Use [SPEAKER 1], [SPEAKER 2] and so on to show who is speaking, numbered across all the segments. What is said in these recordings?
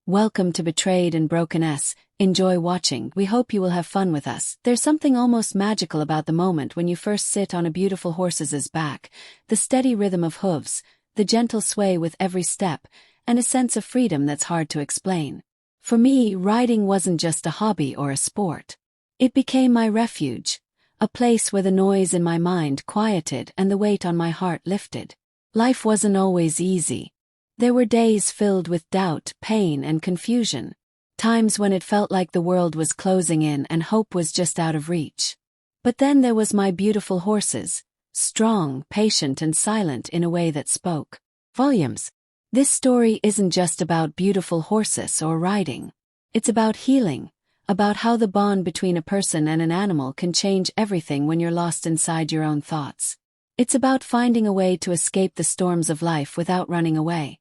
[SPEAKER 1] Welcome to Betrayed and Broken S. Enjoy watching. We hope you will have fun with us. There's something almost magical about the moment when you first sit on a beautiful horse's back, the steady rhythm of hooves, the gentle sway with every step, and a sense of freedom that's hard to explain. For me, riding wasn't just a hobby or a sport. It became my refuge, a place where the noise in my mind quieted and the weight on my heart lifted. Life wasn't always easy. There were days filled with doubt, pain, and confusion. Times when it felt like the world was closing in and hope was just out of reach. But then there was my beautiful horses, strong, patient, and silent in a way that spoke volumes. This story isn't just about beautiful horses or riding. It's about healing, about how the bond between a person and an animal can change everything when you're lost inside your own thoughts. It's about finding a way to escape the storms of life without running away.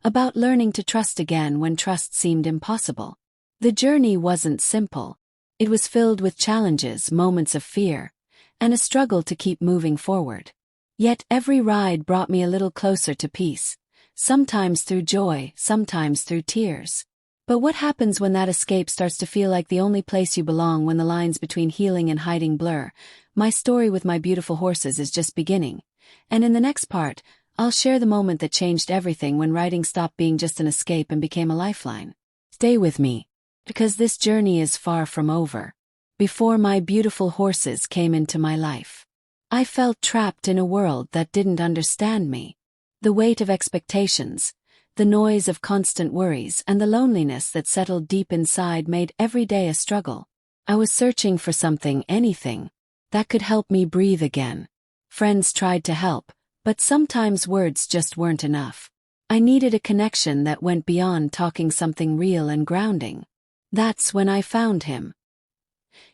[SPEAKER 1] About learning to trust again when trust seemed impossible. The journey wasn't simple. It was filled with challenges, moments of fear, and a struggle to keep moving forward. Yet every ride brought me a little closer to peace, sometimes through joy, sometimes through tears. But what happens when that escape starts to feel like the only place you belong, when the lines between healing and hiding blur? My story with my beautiful horses is just beginning. And in the next part, I'll share the moment that changed everything, when riding stopped being just an escape and became a lifeline. Stay with me, because this journey is far from over. Before my beautiful horses came into my life, I felt trapped in a world that didn't understand me. The weight of expectations, the noise of constant worries, and the loneliness that settled deep inside made every day a struggle. I was searching for something, anything, that could help me breathe again. Friends tried to help, but sometimes words just weren't enough. I needed a connection that went beyond talking, something real and grounding. That's when I found him.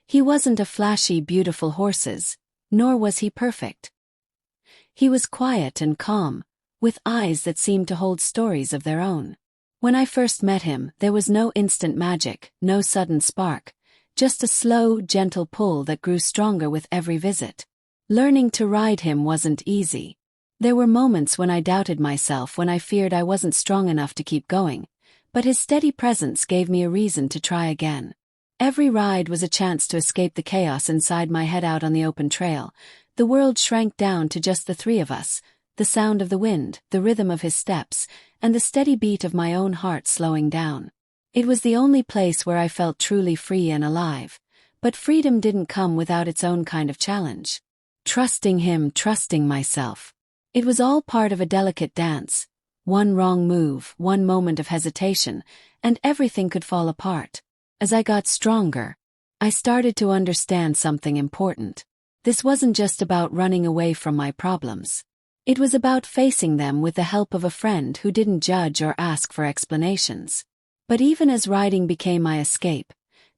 [SPEAKER 1] He wasn't a flashy, beautiful horses, nor was he perfect. He was quiet and calm, with eyes that seemed to hold stories of their own. When I first met him, there was no instant magic, no sudden spark, just a slow, gentle pull that grew stronger with every visit. Learning to ride him wasn't easy. There were moments when I doubted myself, when I feared I wasn't strong enough to keep going, but his steady presence gave me a reason to try again. Every ride was a chance to escape the chaos inside my head. Out on the open trail, the world shrank down to just the three of us, the sound of the wind, the rhythm of his steps, and the steady beat of my own heart slowing down. It was the only place where I felt truly free and alive, but freedom didn't come without its own kind of challenge. Trusting him, trusting myself. It was all part of a delicate dance. One wrong move, one moment of hesitation, and everything could fall apart. As I got stronger, I started to understand something important. This wasn't just about running away from my problems. It was about facing them with the help of a friend who didn't judge or ask for explanations. But even as riding became my escape,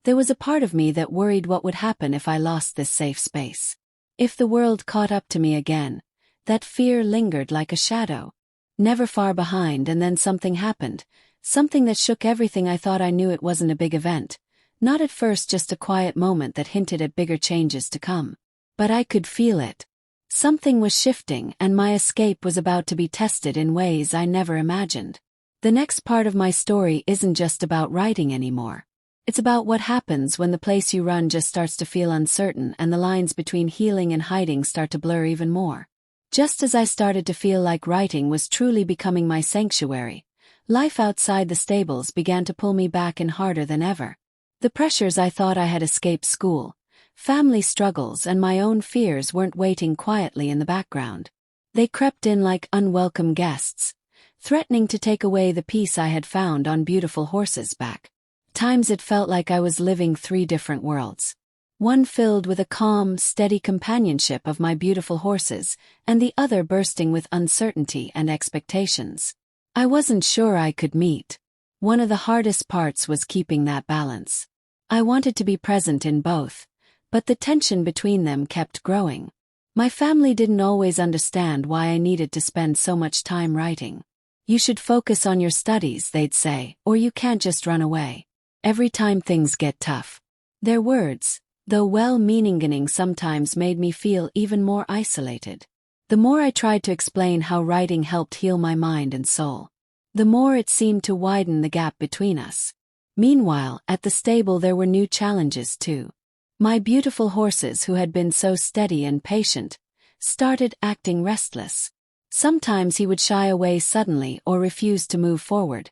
[SPEAKER 1] there was a part of me that worried what would happen if I lost this safe space. If the world caught up to me again, that fear lingered like a shadow, never far behind. And then something happened, something that shook everything I thought I knew. It wasn't a big event, not at first, just a quiet moment that hinted at bigger changes to come. But I could feel it. Something was shifting, and my escape was about to be tested in ways I never imagined. The next part of my story isn't just about riding anymore. It's about what happens when the place you run just starts to feel uncertain, and the lines between healing and hiding start to blur even more. Just as I started to feel like writing was truly becoming my sanctuary, life outside the stables began to pull me back in harder than ever. The pressures I thought I had escaped, school, family struggles, and my own fears weren't waiting quietly in the background. They crept in like unwelcome guests, threatening to take away the peace I had found on beautiful Horseback. Times it felt like I was living three different worlds. One filled with a calm, steady companionship of my beautiful horses, and the other bursting with uncertainty and expectations I wasn't sure I could meet. One of the hardest parts was keeping that balance. I wanted to be present in both, but the tension between them kept growing. My family didn't always understand why I needed to spend so much time writing. You should focus on your studies, they'd say, or you can't just run away every time things get tough. Their words, though well-meaning, sometimes made me feel even more isolated. The more I tried to explain how writing helped heal my mind and soul, the more it seemed to widen the gap between us. Meanwhile, at the stable there were new challenges too. My beautiful horses, who had been so steady and patient, started acting restless. Sometimes he would shy away suddenly or refuse to move forward,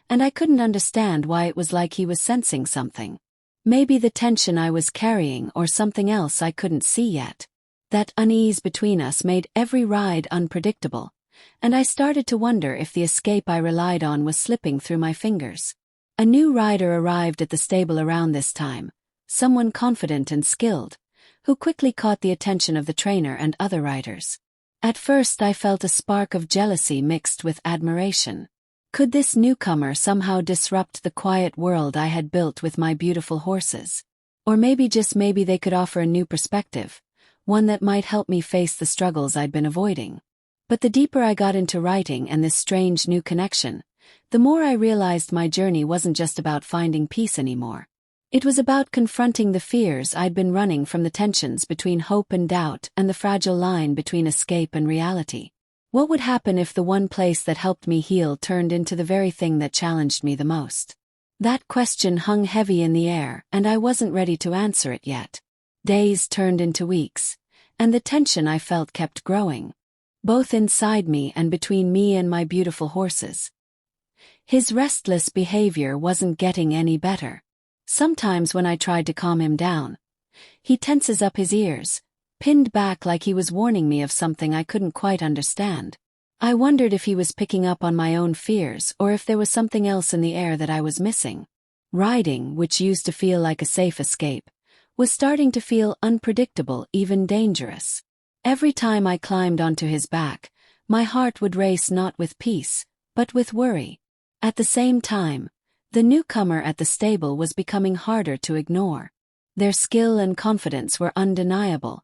[SPEAKER 1] and I couldn't understand why. It was like he was sensing something. Maybe the tension I was carrying, or something else I couldn't see yet. That unease between us made every ride unpredictable, and I started to wonder if the escape I relied on was slipping through my fingers. A new rider arrived at the stable around this time, someone confident and skilled, who quickly caught the attention of the trainer and other riders. At first I felt a spark of jealousy mixed with admiration. Could this newcomer somehow disrupt the quiet world I had built with my beautiful horses? Or maybe, just maybe, they could offer a new perspective, one that might help me face the struggles I'd been avoiding. But the deeper I got into writing and this strange new connection, the more I realized my journey wasn't just about finding peace anymore. It was about confronting the fears I'd been running from, the tensions between hope and doubt, and the fragile line between escape and reality. What would happen if the one place that helped me heal turned into the very thing that challenged me the most? That question hung heavy in the air, and I wasn't ready to answer it yet. Days turned into weeks, and the tension I felt kept growing, both inside me and between me and my beautiful horses. His restless behavior wasn't getting any better. Sometimes when I tried to calm him down, he tenses up his ears, pinned back like he was warning me of something I couldn't quite understand. I wondered if he was picking up on my own fears, or if there was something else in the air that I was missing. Riding, which used to feel like a safe escape, was starting to feel unpredictable, even dangerous. Every time I climbed onto his back, my heart would race, not with peace, but with worry. At the same time, the newcomer at the stable was becoming harder to ignore. Their skill and confidence were undeniable,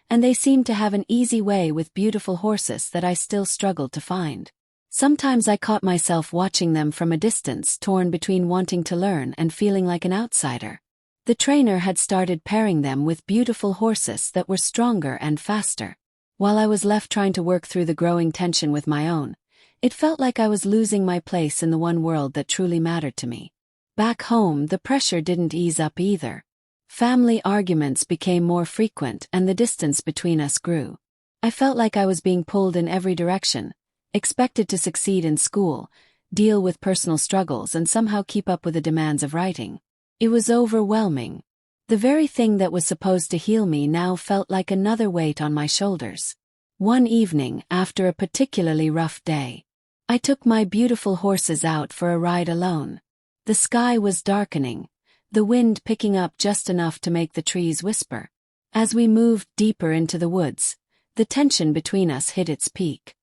[SPEAKER 1] and they seemed to have an easy way with beautiful horses that I still struggled to find. Sometimes I caught myself watching them from a distance, torn between wanting to learn and feeling like an outsider. The trainer had started pairing them with beautiful horses that were stronger and faster, while I was left trying to work through the growing tension with my own. It felt like I was losing my place in the one world that truly mattered to me. Back home, the pressure didn't ease up either. Family arguments became more frequent and the distance between us grew. I felt like I was being pulled in every direction, expected to succeed in school, deal with personal struggles, and somehow keep up with the demands of writing. It was overwhelming. The very thing that was supposed to heal me now felt like another weight on my shoulders. One evening, after a particularly rough day, I took my beautiful horses out for a ride alone. The sky was darkening, the wind picking up just enough to make the trees whisper. As we moved deeper into the woods, the tension between us hit its peak.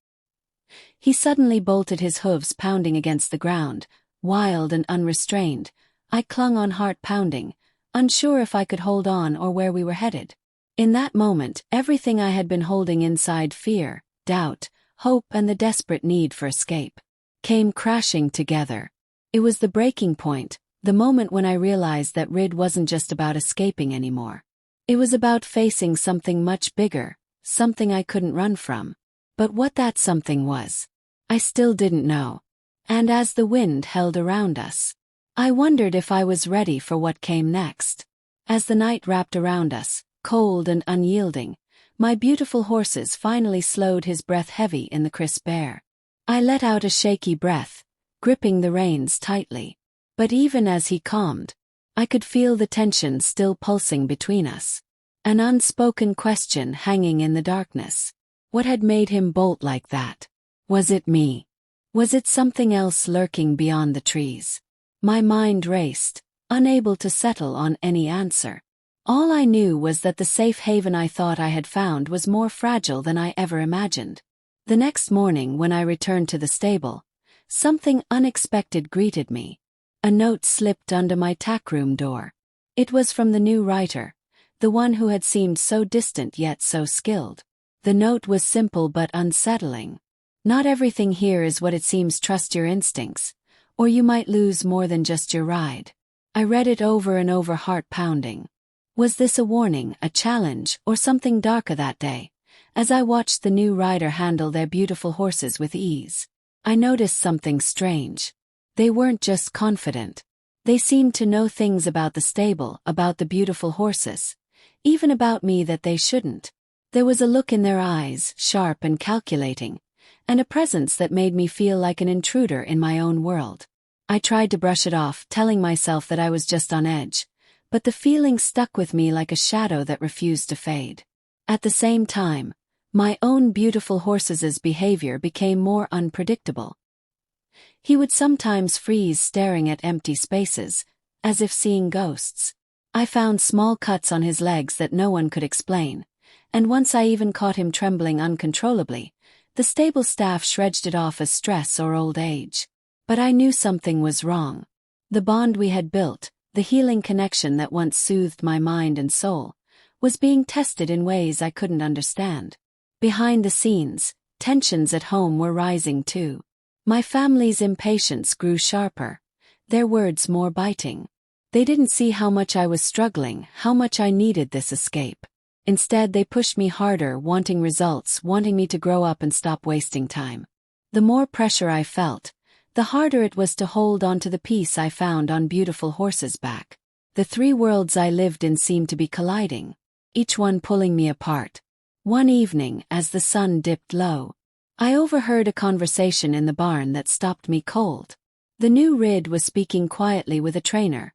[SPEAKER 1] He suddenly bolted, his hooves pounding against the ground, wild and unrestrained. I clung on, heart pounding, unsure if I could hold on or where we were headed. In that moment, everything I had been holding inside, fear, doubt, hope, and the desperate need for escape, came crashing together. It was the breaking point, the moment when I realized that Rid wasn't just about escaping anymore. It was about facing something much bigger, something I couldn't run from. But what that something was, I still didn't know. And as the wind held around us, I wondered if I was ready for what came next. As the night wrapped around us, cold and unyielding, my beautiful horses finally slowed, his breath heavy in the crisp air. I let out a shaky breath, gripping the reins tightly. But even as he calmed, I could feel the tension still pulsing between us. An unspoken question hanging in the darkness. What had made him bolt like that? Was it me? Was it something else lurking beyond the trees? My mind raced, unable to settle on any answer. All I knew was that the safe haven I thought I had found was more fragile than I ever imagined. The next morning, when I returned to the stable, something unexpected greeted me. A note slipped under my tackroom door. It was from the new writer, the one who had seemed so distant yet so skilled. The note was simple but unsettling. Not everything here is what it seems. Trust your instincts, or you might lose more than just your ride. I read it over and over, heart pounding. Was this a warning, a challenge, or something darker that day, as I watched the new rider handle their beautiful horses with ease? I noticed something strange. They weren't just confident. They seemed to know things about the stable, about the beautiful horses, even about me that they shouldn't. There was a look in their eyes, sharp and calculating, and a presence that made me feel like an intruder in my own world. I tried to brush it off, telling myself that I was just on edge, but the feeling stuck with me like a shadow that refused to fade. At the same time, my own beautiful horse's behavior became more unpredictable. He would sometimes freeze staring at empty spaces, as if seeing ghosts. I found small cuts on his legs that no one could explain, and once I even caught him trembling uncontrollably. The stable staff shrugged it off as stress or old age. But I knew something was wrong. The bond we had built, the healing connection that once soothed my mind and soul, was being tested in ways I couldn't understand. Behind the scenes, tensions at home were rising too. My family's impatience grew sharper, their words more biting. They didn't see how much I was struggling, how much I needed this escape. Instead, they pushed me harder, wanting results, wanting me to grow up and stop wasting time. The more pressure I felt, the harder it was to hold on to the peace I found on beautiful Horseback. The three worlds I lived in seemed to be colliding, each one pulling me apart. One evening, as the sun dipped low, I overheard a conversation in the barn that stopped me cold. The new rid was speaking quietly with a trainer,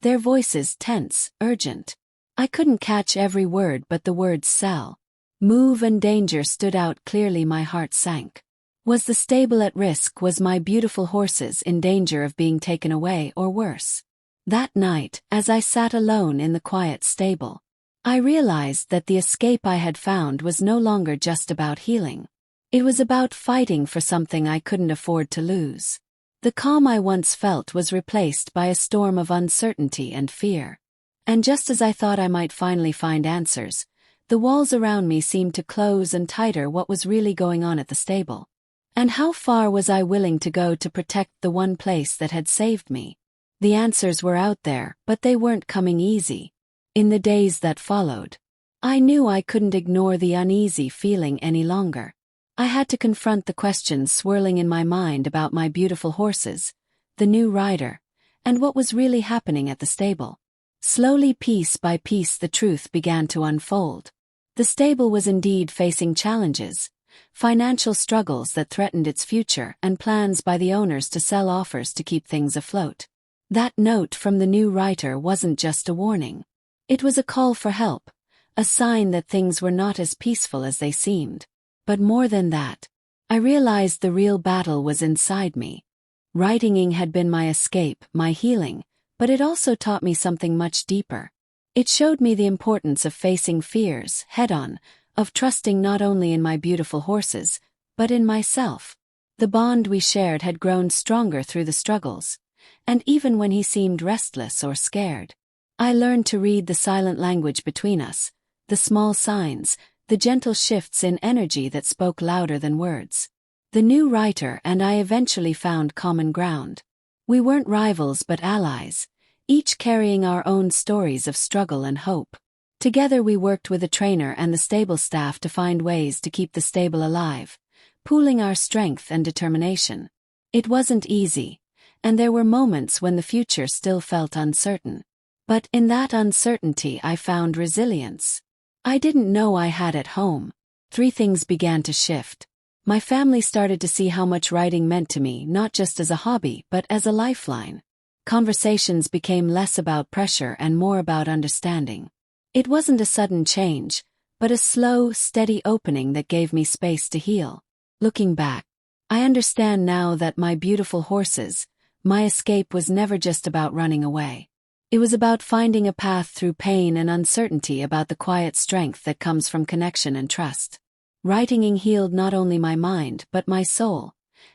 [SPEAKER 1] their voices tense, urgent. I couldn't catch every word, but the words sell, move and danger stood out clearly. My heart sank. Was the stable at risk? Was my beautiful horses in danger of being taken away, or worse? That night, as I sat alone in the quiet stable, I realized that the escape I had found was no longer just about healing. It was about fighting for something I couldn't afford to lose. The calm I once felt was replaced by a storm of uncertainty and fear. And just as I thought I might finally find answers, the walls around me seemed to close and tighter. What was really going on at the stable? And how far was I willing to go to protect the one place that had saved me? The answers were out there, but they weren't coming easy. In the days that followed, I knew I couldn't ignore the uneasy feeling any longer. I had to confront the questions swirling in my mind about my beautiful horses, the new rider, and what was really happening at the stable. Slowly, piece by piece, the truth began to unfold. The stable was indeed facing challenges, financial struggles that threatened its future, and plans by the owners to sell offers to keep things afloat. That note from the new writer wasn't just a warning. It was a call for help, a sign that things were not as peaceful as they seemed. But more than that, I realized the real battle was inside me. Writing had been my escape, my healing, but it also taught me something much deeper. It showed me the importance of facing fears head-on, of trusting not only in my beautiful horses, but in myself. The bond we shared had grown stronger through the struggles, and even when he seemed restless or scared, I learned to read the silent language between us, the small signs, the gentle shifts in energy that spoke louder than words. The new writer and I eventually found common ground. We weren't rivals but allies, each carrying our own stories of struggle and hope. Together we worked with the trainer and the stable staff to find ways to keep the stable alive, pooling our strength and determination. It wasn't easy, and there were moments when the future still felt uncertain. But in that uncertainty I found resilience. I didn't know I had at home. Three things began to shift. My family started to see how much writing meant to me, not just as a hobby, but as a lifeline. Conversations became less about pressure and more about understanding. It wasn't a sudden change, but a slow, steady opening that gave me space to heal. Looking back, I understand now that my beautiful horses, my escape was never just about running away. It was about finding a path through pain and uncertainty, about the quiet strength that comes from connection and trust. Writing healed not only my mind but my soul,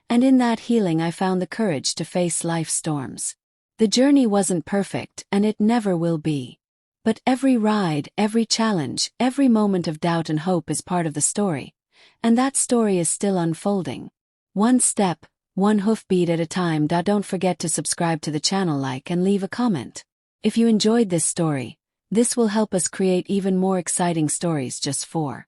[SPEAKER 1] and in that healing I found the courage to face life's storms. The journey wasn't perfect, and it never will be. But every ride, every challenge, every moment of doubt and hope is part of the story, and that story is still unfolding. One step, one hoofbeat at a time. Don't forget to subscribe to the channel, like, and leave a comment. If you enjoyed this story, this will help us create even more exciting stories just for